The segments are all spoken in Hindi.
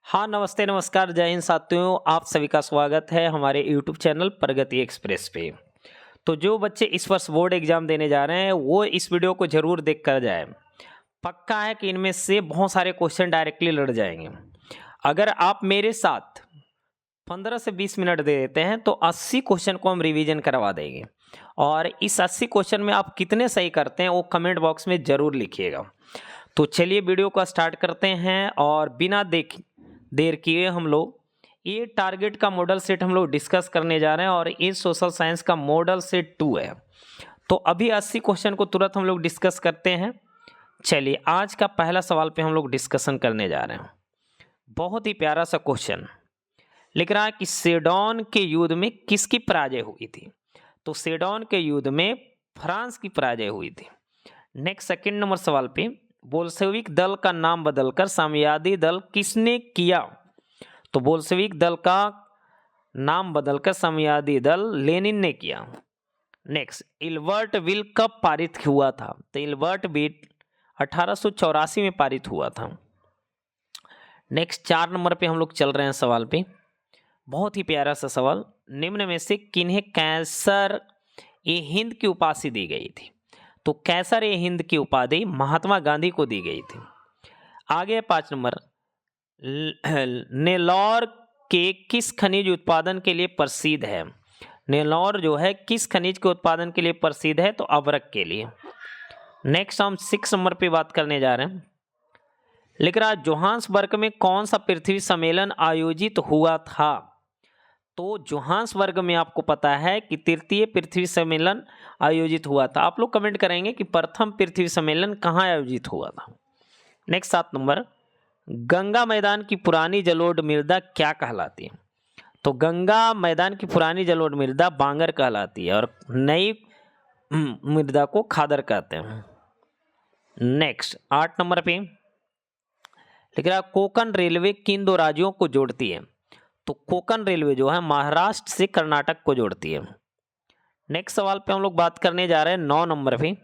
हाँ, नमस्ते, नमस्कार, जय हिंद साथियों। आप सभी का स्वागत है हमारे यूट्यूब चैनल प्रगति एक्सप्रेस पे। तो जो बच्चे इस वर्ष बोर्ड एग्जाम देने जा रहे हैं वो इस वीडियो को जरूर देख कर जाए। पक्का है कि इनमें से बहुत सारे क्वेश्चन डायरेक्टली लड़ जाएंगे। अगर आप मेरे साथ 15 से 20 मिनट दे देते हैं तो 80 क्वेश्चन को हम रिवीजन करवा देंगे। और इस 80 क्वेश्चन में आप कितने सही करते हैं वो कमेंट बॉक्स में जरूर लिखिएगा। तो चलिए वीडियो को स्टार्ट करते हैं और बिना देर किए हम लोग ये टारगेट का मॉडल सेट हम लोग डिस्कस करने जा रहे हैं और ये सोशल साइंस का मॉडल सेट 2 है। तो अभी 80 क्वेश्चन को तुरंत हम लोग डिस्कस करते हैं। चलिए आज का पहला सवाल पे हम लोग डिस्कशन करने जा रहे हैं। बहुत ही प्यारा सा क्वेश्चन लिख रहा है कि सेडोन के युद्ध में किसकी पराजय हुई थी। तो सेडोन के युद्ध में फ्रांस की पराजय हुई थी। नेक्स्ट सेकंड नंबर सवाल पे बोल्शेविक दल का नाम बदलकर साम्यवादी दल किसने किया। तो बोल्शेविक दल का नाम बदलकर साम्यवादी दल लेनिन ने किया। नेक्स्ट इल्बर्ट बिल कब पारित हुआ था। तो इल्बर्ट बिल 1884 में पारित हुआ था। नेक्स्ट 4 नंबर पे हम लोग चल रहे हैं सवाल पे। बहुत ही प्यारा सा सवाल, निम्न में से किन्हें कैसर ए हिंद की उपाधि दी गई थी। तो कैसर ए हिंद की उपाधि महात्मा गांधी को दी गई थी। आगे 5 नंबर, नेल्लौर के किस खनिज उत्पादन के लिए प्रसिद्ध है। नेल्लौर जो है किस खनिज के उत्पादन के लिए प्रसिद्ध है। तो अबरक के लिए। नेक्स्ट हम 6 नंबर पे बात करने जा रहे हैं। लिख रहा जोहान्सबर्ग में कौन सा पृथ्वी सम्मेलन आयोजित हुआ था। तो जोहान्सबर्ग में आपको पता है कि तृतीय पृथ्वी सम्मेलन आयोजित हुआ था। आप लोग कमेंट करेंगे कि प्रथम पृथ्वी सम्मेलन कहाँ आयोजित हुआ था। नेक्स्ट 7 नंबर, गंगा मैदान की पुरानी जलोढ़ मृदा क्या कहलाती है। तो गंगा मैदान की पुरानी जलोढ़ मृदा बांगर कहलाती है और नई मृदा को खादर कहते हैं। नेक्स्ट 8 नंबर पे लिख रहा कोंकण रेलवे किन दो राज्यों को जोड़ती है। तो कोंकण रेलवे जो है महाराष्ट्र से कर्नाटक को जोड़ती है। नेक्स्ट सवाल पे हम लोग बात करने जा रहे हैं 9 नंबर पे।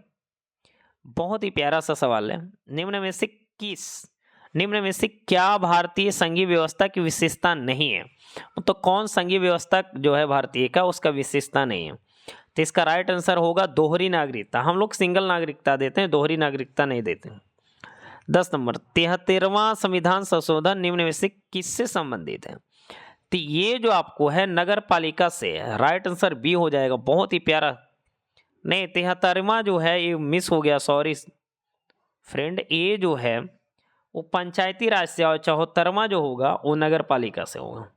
बहुत ही प्यारा सा सवाल है, निम्न में से क्या भारतीय संघीय व्यवस्था की विशेषता नहीं है। तो कौन संघीय व्यवस्था जो है भारतीय का उसका विशेषता नहीं है। तो इसका राइट आंसर होगा दोहरी नागरिकता। हम लोग सिंगल नागरिकता देते हैं, दोहरी नागरिकता नहीं देते। 10 नंबर, 73वां संविधान संशोधन निम्न में से किससे संबंधित है। तो ये जो आपको है नगर पालिका से, राइट आंसर बी हो जाएगा। बहुत ही प्यारा, नहीं 73वां जो है ये मिस हो गया, सॉरी फ्रेंड। ये जो है वो पंचायती राज से और 74वां जो होगा वो नगर पालिका से होगा।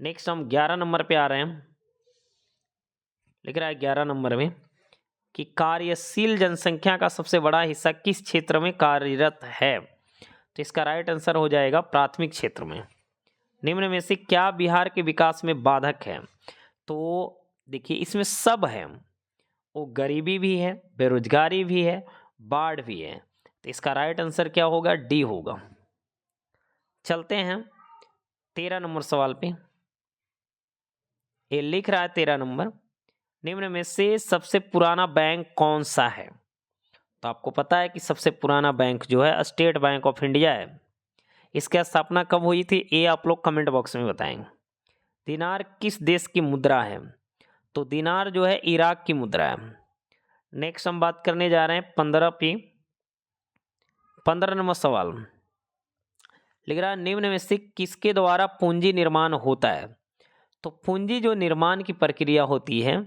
नेक्स्ट हम 11 नंबर पे आ रहे हैं। लिख रहा है 11 नंबर में कि कार्यशील जनसंख्या का सबसे बड़ा हिस्सा किस क्षेत्र में कार्यरत है। तो इसका राइट आंसर हो जाएगा प्राथमिक क्षेत्र में। निम्न में से क्या बिहार के विकास में बाधक है। तो देखिए इसमें सब है, वो गरीबी भी है, बेरोजगारी भी है, बाढ़ भी है। तो इसका राइट आंसर क्या होगा, डी होगा। चलते हैं 13 नंबर सवाल पे। ये लिख रहा है 13 नंबर, निम्न में से सबसे पुराना बैंक कौन सा है। तो आपको पता है कि सबसे पुराना बैंक जो है स्टेट बैंक ऑफ इंडिया है। इसकी स्थापना कब हुई थी ये आप लोग कमेंट बॉक्स में बताएंगे। दिनार किस देश की मुद्रा है। तो दिनार जो है इराक की मुद्रा है। नेक्स्ट हम बात करने जा रहे हैं 15 नंबर सवाल। लिख रहा है निम्न में से किसके द्वारा पूंजी निर्माण होता है। तो पूंजी जो निर्माण की प्रक्रिया होती है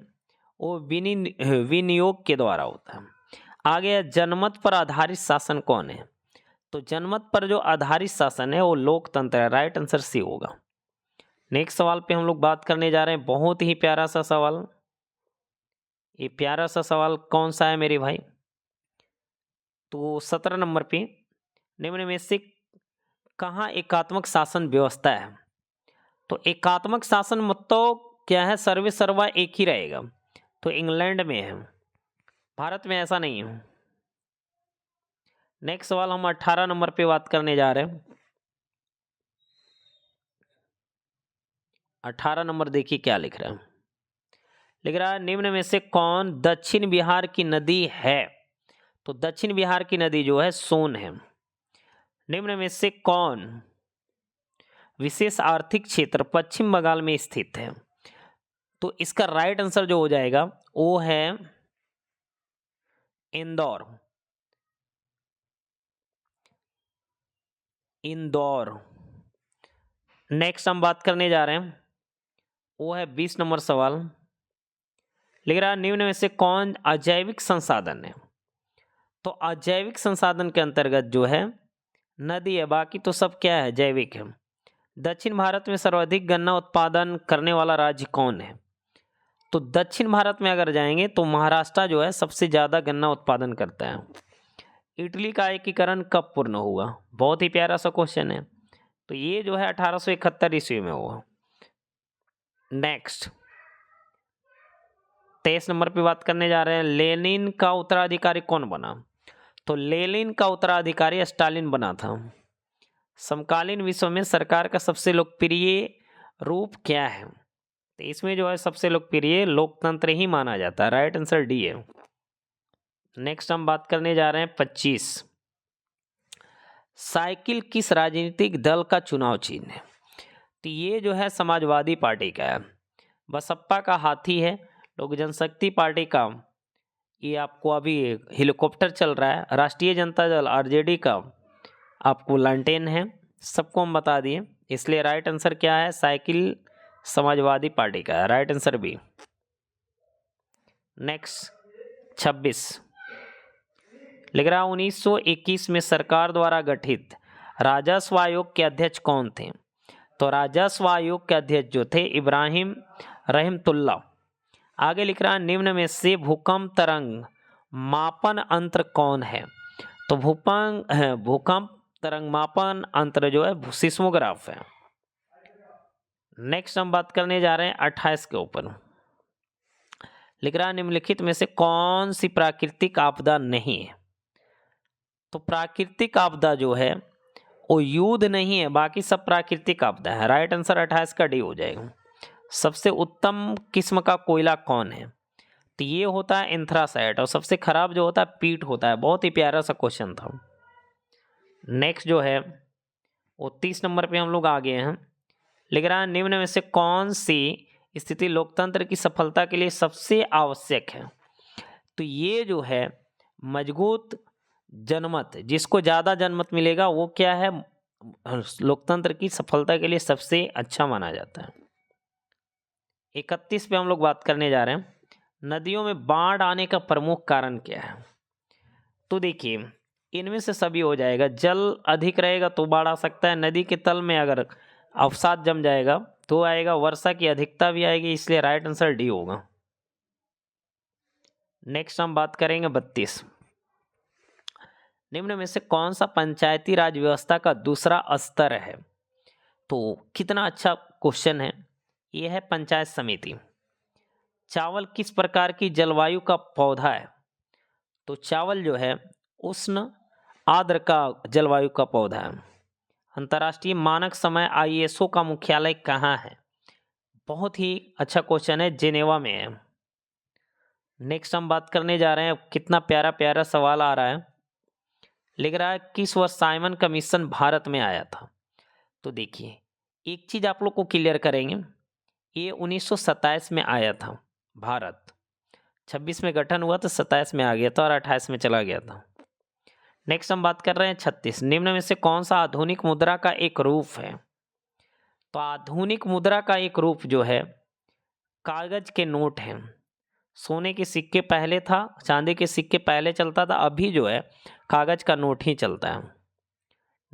वो विनियोग के द्वारा होता है। आगे जनमत पर आधारित शासन कौन है। तो जनमत पर जो आधारित शासन है वो लोकतंत्र है। राइट आंसर सी होगा। नेक्स्ट सवाल पे हम लोग बात करने जा रहे हैं। बहुत ही प्यारा सा सवाल। ये प्यारा सा सवाल कौन सा है मेरे भाई। तो 17 नंबर पे निम्न में से कहाँ एकात्मक शासन व्यवस्था है। तो एकात्मक शासन मतलब क्या है, सर्वे सर्वा एक ही रहेगा। तो इंग्लैंड में है, भारत में ऐसा नहीं है। नेक्स्ट सवाल हम 18 नंबर पे बात करने जा रहे हैं। 18 नंबर देखिए क्या लिख रहा है। लिख रहा है निम्न में से कौन दक्षिण बिहार की नदी है। तो दक्षिण बिहार की नदी जो है सोन है। निम्न में से कौन विशेष आर्थिक क्षेत्र पश्चिम बंगाल में स्थित है? तो इसका राइट आंसर जो हो जाएगा वो है इंदौर। इंदौर। नेक्स्ट हम बात करने जा रहे हैं, वो है 20 नंबर सवाल। लिख रहा है निम्न में से कौन अजैविक संसाधन है? तो अजैविक संसाधन के अंतर्गत जो है नदी है, बाकी तो सब क्या है, जैविक है। दक्षिण भारत में सर्वाधिक गन्ना उत्पादन करने वाला राज्य कौन है? तो दक्षिण भारत में अगर जाएंगे तो महाराष्ट्र जो है सबसे ज़्यादा गन्ना उत्पादन करता है। इटली का एकीकरण कब पूर्ण हुआ? बहुत ही प्यारा सा क्वेश्चन है। तो ये जो है 1871 ईस्वी में हुआ। नेक्स्ट 23 नंबर पे बात करने जा रहे हैं, लेनिन का उत्तराधिकारी कौन बना? तो लेनिन का उत्तराधिकारी स्टालिन बना था। समकालीन विश्व में सरकार का सबसे लोकप्रिय रूप क्या है? तो इसमें जो है सबसे लोकप्रिय लोकतंत्र ही माना जाता है। राइट आंसर डी है। नेक्स्ट हम बात करने जा रहे हैं 25। साइकिल किस राजनीतिक दल का चुनाव चिन्ह है? तो ये जो है समाजवादी पार्टी का है। बसपा का हाथी है। लोक जनशक्ति पार्टी का ये आपको अभी हेलीकॉप्टर चल रहा है। राष्ट्रीय जनता दल आरजेडी का आपको लालटेन है। सबको हम बता दिए, इसलिए राइट आंसर क्या है? साइकिल समाजवादी पार्टी का है। Right answer B. नेक्स्ट 26 लिख रहा 1921 में सरकार द्वारा गठित राजस्व आयोग के अध्यक्ष कौन थे? तो राजस्व आयोग के अध्यक्ष जो थे इब्राहिम रहमतुल्लाह। आगे लिख रहा है निम्न में से भूकंप तरंग मापन यंत्र कौन है? तो भूकंप तरंग मापन यंत्र जो है सिस्मोग्राफ है। नेक्स्ट हम बात करने जा रहे हैं 28 के ऊपर। लिख रहा है निम्नलिखित में से कौन सी प्राकृतिक आपदा नहीं है? तो प्राकृतिक आपदा जो है वो युद्ध नहीं है, बाकी सब प्राकृतिक आपदा है। राइट आंसर 28 का डी हो जाएगा। सबसे उत्तम किस्म का कोयला कौन है? तो ये होता है एंथ्रासाइट, और सबसे खराब जो होता है पीट होता है। बहुत ही प्यारा सा क्वेश्चन था। नेक्स्ट जो है वो 30 नंबर पे हम लोग आ गए हैं। लिख रहा है निम्न में से कौन सी स्थिति लोकतंत्र की सफलता के लिए सबसे आवश्यक है? तो ये जो है मजबूत जनमत, जिसको ज़्यादा जनमत मिलेगा वो क्या है, लोकतंत्र की सफलता के लिए सबसे अच्छा माना जाता है। 31 पे हम लोग बात करने जा रहे हैं, नदियों में बाढ़ आने का प्रमुख कारण क्या है? तो देखिए इनमें से सभी हो जाएगा। जल अधिक रहेगा तो बाढ़ आ सकता है। नदी के तल में अगर अवसाद जम जाएगा तो आएगा। वर्षा की अधिकता भी आएगी, इसलिए राइट आंसर डी होगा। नेक्स्ट हम बात करेंगे 32। निम्न में से कौन सा पंचायती राज व्यवस्था का दूसरा स्तर है? तो कितना अच्छा क्वेश्चन है। यह है पंचायत समिति। चावल किस प्रकार की जलवायु का पौधा है? तो चावल जो है उष्ण आर्द्र का जलवायु का पौधा है। अंतर्राष्ट्रीय मानक समय ISO का मुख्यालय कहाँ है? बहुत ही अच्छा क्वेश्चन है, जेनेवा में है। नेक्स्ट हम बात करने जा रहे हैं, कितना प्यारा प्यारा सवाल आ रहा है। लिख रहा है किस वर्ष साइमन कमीशन भारत में आया था? तो देखिए एक चीज आप लोग को क्लियर करेंगे, ये 1927 में आया था भारत। 26 में गठन हुआ तो 27 में आ गया था और 28 में चला गया था। नेक्स्ट हम बात कर रहे हैं 36। निम्न में से कौन सा आधुनिक मुद्रा का एक रूप है? तो आधुनिक मुद्रा का एक रूप जो है कागज के नोट हैं। सोने के सिक्के पहले था, चांदी के सिक्के पहले चलता था, अभी जो है कागज का नोट ही चलता है।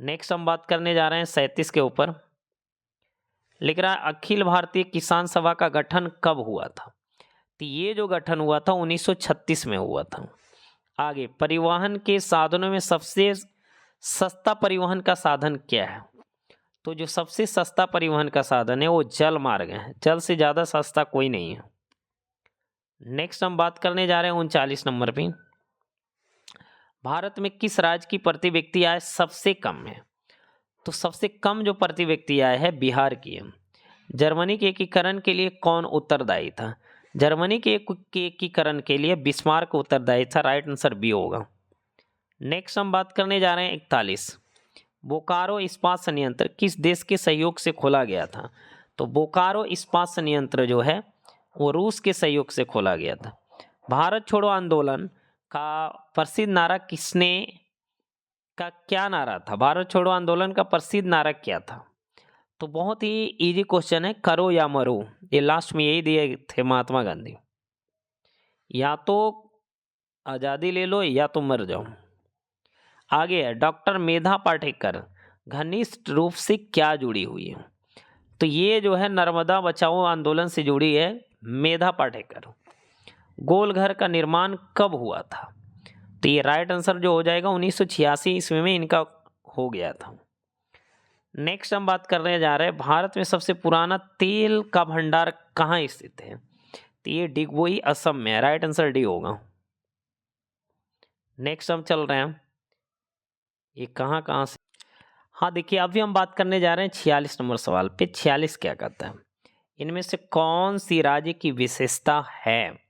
नेक्स्ट हम बात करने जा रहे हैं 37 के ऊपर। लिख रहा है अखिल भारतीय किसान सभा का गठन कब हुआ था? तो ये जो गठन हुआ था 1936 में हुआ था। आगे परिवहन के साधनों में सबसे सस्ता परिवहन का साधन क्या है? तो जो सबसे सस्ता परिवहन का साधन है वो जल मार्ग है। जल से ज़्यादा सस्ता कोई नहीं है। नेक्स्ट हम बात करने जा रहे हैं 39 नंबर पे। भारत में किस राज्य की प्रति व्यक्ति आय सबसे कम है? तो सबसे कम जो प्रति व्यक्ति आय है बिहार की है। जर्मनी के एकीकरण के लिए कौन उत्तरदायी था? जर्मनी के एकीकरण के लिए बिस्मार्क उत्तरदायी था। राइट आंसर बी होगा। नेक्स्ट हम बात करने जा रहे हैं 41। बोकारो इस्पात संयंत्र किस देश के सहयोग से खोला गया था? तो बोकारो इस्पात संयंत्र जो है वो रूस के सहयोग से खोला गया था। भारत छोड़ो आंदोलन का प्रसिद्ध नारा किसने का क्या नारा था? भारत छोड़ो आंदोलन का प्रसिद्ध नारा क्या था? तो बहुत ही इजी क्वेश्चन है, करो या मरो। ये लास्ट में यही दिए थे महात्मा गांधी, या तो आज़ादी ले लो या तो मर जाओ। आगे है, डॉक्टर मेधा पाटेकर घनिष्ठ रूप से क्या जुड़ी हुई है? तो ये जो है नर्मदा बचाओ आंदोलन से जुड़ी है मेधा पाटेकर। गोल घर का निर्माण कब हुआ था? तो ये राइट आंसर जो हो जाएगा 1986 ईस्वी में इनका हो गया था। नेक्स्ट हम बात करने जा रहे हैं, भारत में सबसे पुराना तेल का भंडार कहाँ स्थित है? तो ये डिगबोई असम में है, राइट आंसर डी होगा। नेक्स्ट हम चल रहे हैं, ये कहाँ से, हाँ देखिए अभी हम बात करने जा रहे हैं 46 नंबर सवाल पे। 46 क्या कहता है, इनमें से कौन सी राज्य की विशेषता है?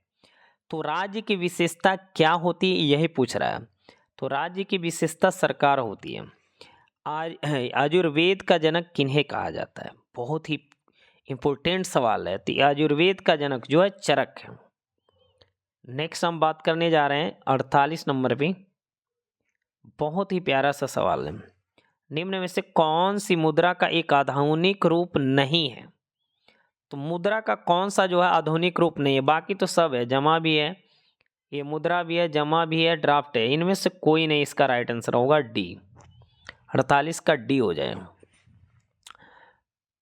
तो राज्य की विशेषता क्या होती है यही पूछ रहा है। तो राज्य की विशेषता सरकार होती है। आयुर्वेद का जनक किन्हें कहा जाता है? बहुत ही इंपॉर्टेंट सवाल है। तो आयुर्वेद का जनक जो है चरक है। नेक्स्ट हम बात करने जा रहे हैं 48 नंबर पे, बहुत ही प्यारा सा सवाल है। निम्न में से कौन सी मुद्रा का एक आधुनिक रूप नहीं है? तो मुद्रा का कौन सा जो है आधुनिक रूप नहीं है? बाकी तो सब है, जमा भी है, ये मुद्रा भी है, जमा भी है, ड्राफ्ट है, इनमें से कोई नहीं। इसका राइट आंसर होगा डी, 48 का डी हो जाए।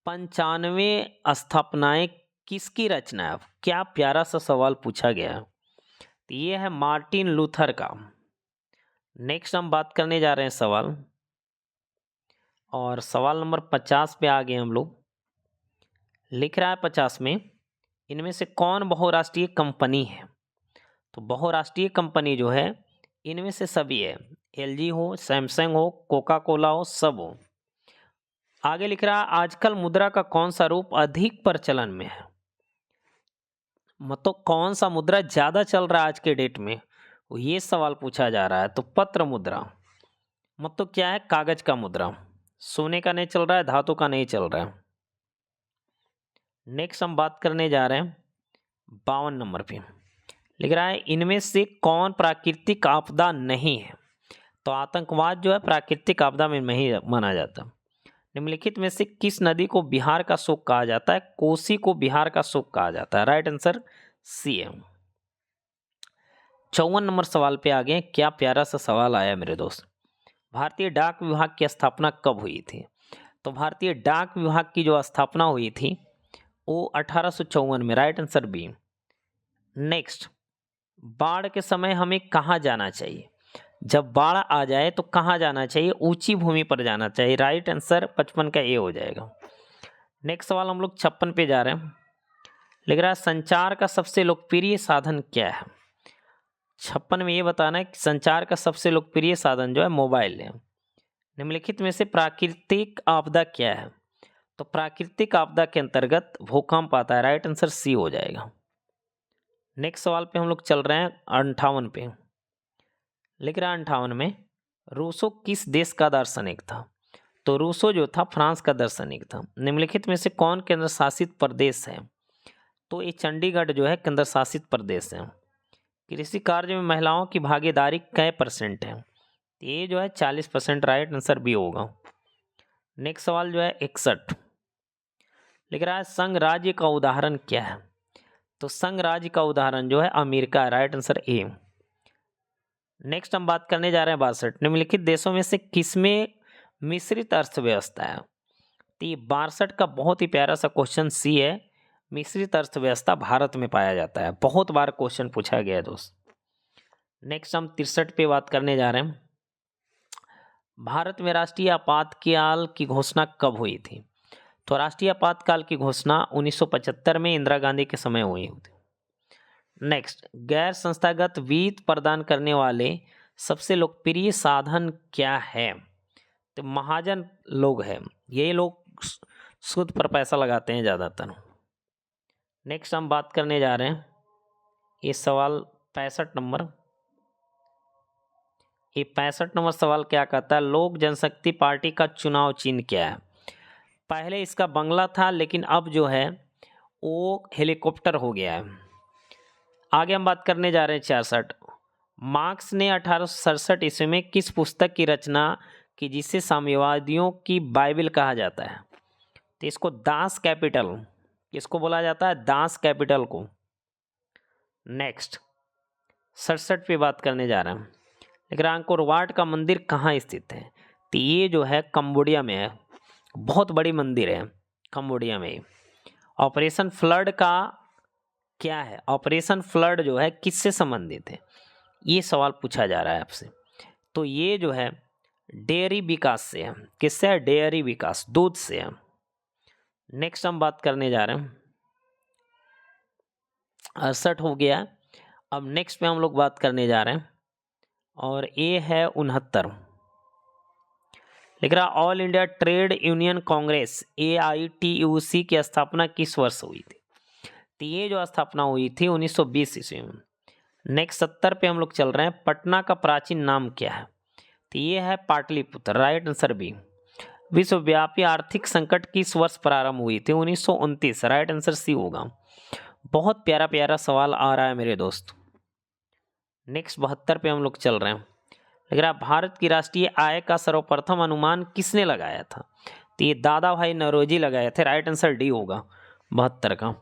95 स्थापनाएं किसकी रचना है? क्या प्यारा सा सवाल पूछा गया है। तो ये है मार्टिन लूथर का। नेक्स्ट हम बात करने जा रहे हैं सवाल, और सवाल नंबर 50 पे आ गए हम लोग। लिख रहा है 50 में, इनमें से कौन बहुराष्ट्रीय कंपनी है? तो बहुराष्ट्रीय कंपनी जो है इनमें से सभी है, एलजी हो, सैमसंग हो, कोका कोला हो, सब हो। आगे लिख रहा है, आजकल मुद्रा का कौन सा रूप अधिक प्रचलन में है? मतलब कौन सा मुद्रा ज्यादा चल रहा है आज के डेट में, ये सवाल पूछा जा रहा है। तो पत्र मुद्रा, मतलब क्या है, कागज का मुद्रा, सोने का नहीं चल रहा है, धातु का नहीं चल रहा है। नेक्स्ट हम बात करने जा रहे हैं 52 नंबर पे, लिख रहा है इनमें से कौन प्राकृतिक आपदा नहीं है? तो आतंकवाद जो है प्राकृतिक आपदा में नहीं माना जाता। निम्नलिखित में से किस नदी को बिहार का शोक कहा जाता है? कोसी को बिहार का शोक कहा जाता है, राइट आंसर सी है। 54 नंबर सवाल पे आ गए। क्या प्यारा सा सवाल आया मेरे दोस्त, भारतीय डाक विभाग की स्थापना कब हुई थी? तो भारतीय डाक विभाग की जो स्थापना हुई थी वो 1854 में, राइट आंसर बी। नेक्स्ट, बाढ़ के समय हमें कहाँ जाना चाहिए? जब बाढ़ आ जाए तो कहाँ जाना चाहिए? ऊंची भूमि पर जाना चाहिए, राइट आंसर 55 का ए हो जाएगा। नेक्स्ट सवाल हम लोग 56 पे जा रहे हैं, लिख रहा है संचार का सबसे लोकप्रिय साधन क्या है? 56 में ये बताना है कि संचार का सबसे लोकप्रिय साधन जो है मोबाइल है। निम्नलिखित में से प्राकृतिक आपदा क्या है? तो प्राकृतिक आपदा के अंतर्गत भूकंप आता है, राइट आंसर सी हो जाएगा। नेक्स्ट सवाल पे हम लोग चल रहे हैं 58 पे, लिख रहा है 58 में, रूसो किस देश का दार्शनिक था? तो रूसो जो था फ्रांस का दार्शनिक था। निम्नलिखित में से कौन केंद्र शासित प्रदेश है? तो ये चंडीगढ़ जो है केंद्र शासित प्रदेश है। कृषि कार्य में महिलाओं की भागीदारी कै % है? ये जो है 40%, राइट आंसर बी होगा। नेक्स्ट सवाल जो है 61, लिख रहा है संघ राज्य का उदाहरण क्या है? तो संघ राज्य का उदाहरण जो है America, right answer A. Next हम बात करने जा रहे हैं 62, निम्नलिखित देशों में से किसमें मिश्रित अर्थव्यवस्था है? तो ये 62 का बहुत ही प्यारा सा क्वेश्चन सी है, मिश्रित अर्थव्यवस्था भारत में पाया जाता है। बहुत बार क्वेश्चन पूछा गया है दोस्त। नेक्स्ट हम 63 पे बात करने जा रहे हैं, भारत में राष्ट्रीय आपातकाल की घोषणा कब हुई थी? तो राष्ट्रीय आपातकाल की घोषणा 1975 में इंदिरा गांधी के समय हुई थी। नेक्स्ट, गैर संस्थागत वित्त प्रदान करने वाले सबसे लोकप्रिय साधन क्या है? तो महाजन लोग हैं, ये लोग सूद पर पैसा लगाते हैं ज़्यादातर। नेक्स्ट हम बात करने जा रहे हैं, ये सवाल 65 नंबर, ये 65 नंबर सवाल क्या कहता है, लोक जनशक्ति पार्टी का चुनाव चिन्ह क्या है। पहले इसका बंगला था, लेकिन अब जो है वो हेलीकॉप्टर हो गया है। आगे हम बात करने जा रहे हैं 66। मार्क्स ने 1867 ईस्वी में किस पुस्तक की रचना की जिसे साम्यवादियों की बाइबल कहा जाता है। तो इसको दास कैपिटल, इसको बोला जाता है दास कैपिटल को। नेक्स्ट 67 पे बात करने जा रहे हैं। लेकिन अंकोर वाट का मंदिर कहाँ स्थित है। तो ये जो है कंबोडिया में है, बहुत बड़ी मंदिर है कंबोडिया में। ऑपरेशन फ्लड का क्या है, ऑपरेशन फ्लड जो है किससे संबंधित है, ये सवाल पूछा जा रहा है आपसे। तो ये जो है डेयरी विकास से है। किससे है, डेयरी विकास, दूध से है। नेक्स्ट हम बात करने जा रहे हैं 68 हो गया। अब नेक्स्ट पे हम लोग बात करने जा रहे हैं और ये है 69। लिख रहा all India trade union Congress AITUC की स्थापना किस वर्ष हुई थी। तो ये जो स्थापना हुई थी 1920 ईस्वी में। नेक्स्ट 70 पे हम लोग चल रहे हैं। पटना का प्राचीन नाम क्या है। तो ये है पाटलिपुत्र, राइट आंसर बी। विश्वव्यापी आर्थिक संकट किस वर्ष प्रारंभ हुई थी, 1929, राइट आंसर सी होगा। बहुत प्यारा प्यारा सवाल आ रहा है मेरे दोस्त। नेक्स्ट 72 पे हम लोग चल रहे हैं। लग रहा भारत की राष्ट्रीय आय का सर्वप्रथम अनुमान किसने लगाया था। तो ये दादा भाई नौरोजी लगाए थे, राइट आंसर डी होगा 72 का।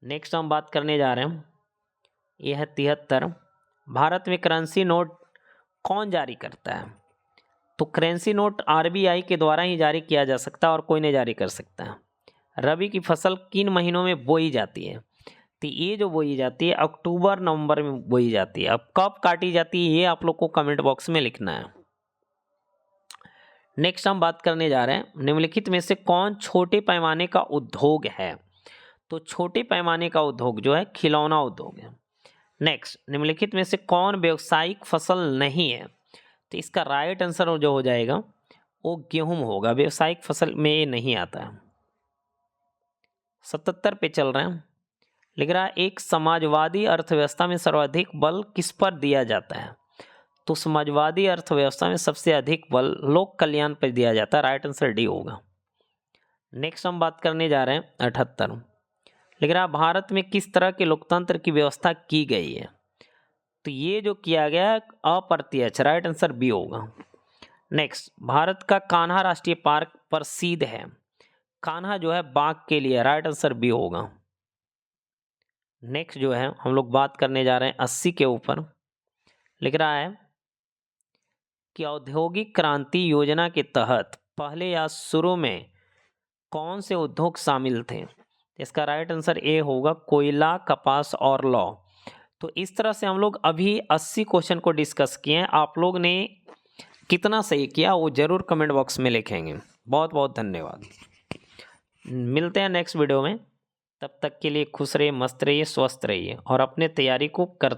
नेक्स्ट हम बात करने जा रहे हैं, यह है 73। भारत में करेंसी नोट कौन जारी करता है। तो करेंसी नोट RBI के द्वारा ही जारी किया जा सकता है और कोई नहीं जारी कर सकता है। रबी की फसल किन महीनों में बोई जाती है। तो ये जो बोई जाती है अक्टूबर नवंबर में बोई जाती है। अब कब काटी जाती है ये आप लोग को कमेंट बॉक्स में लिखना है। नेक्स्ट हम बात करने जा रहे हैं निम्नलिखित में से कौन छोटे पैमाने का उद्योग है। तो छोटे पैमाने का उद्योग जो है खिलौना उद्योग है। नेक्स्ट निम्नलिखित में से कौन व्यवसायिक फसल नहीं है। तो इसका राइट आंसर जो हो जाएगा वो गेहूं होगा, व्यवसायिक फसल में ये नहीं आता है। 77 पे चल रहे हैं। लिख रहा है एक समाजवादी अर्थव्यवस्था में सर्वाधिक बल किस पर दिया जाता है। तो समाजवादी अर्थव्यवस्था में सबसे अधिक बल लोक कल्याण पर दिया जाता है, राइट आंसर डी होगा। नेक्स्ट हम बात करने जा रहे हैं 78। लिख रहा है भारत में किस तरह के लोकतंत्र की व्यवस्था की गई है। तो ये जो किया गया है अप्रत्यक्ष, राइट आंसर बी होगा। नेक्स्ट भारत का कान्हा राष्ट्रीय पार्क प्रसिद्ध है। कान्हा जो है बाघ के लिए, राइट आंसर बी होगा। नेक्स्ट जो है हम लोग बात करने जा रहे हैं 80 के ऊपर। लिख रहा है कि औद्योगिक क्रांति योजना के तहत पहले या शुरू में कौन से उद्योग शामिल थे। इसका राइट आंसर ए होगा, कोयला, कपास और लौ। तो इस तरह से हम लोग अभी 80 क्वेश्चन को डिस्कस किए हैं। आप लोग ने कितना सही किया वो जरूर कमेंट बॉक्स में लिखेंगे। बहुत बहुत धन्यवाद। मिलते हैं नेक्स्ट वीडियो में, तब तक के लिए खुश रहिए, मस्त रहिए, स्वस्थ रहिए और अपने तैयारी को करते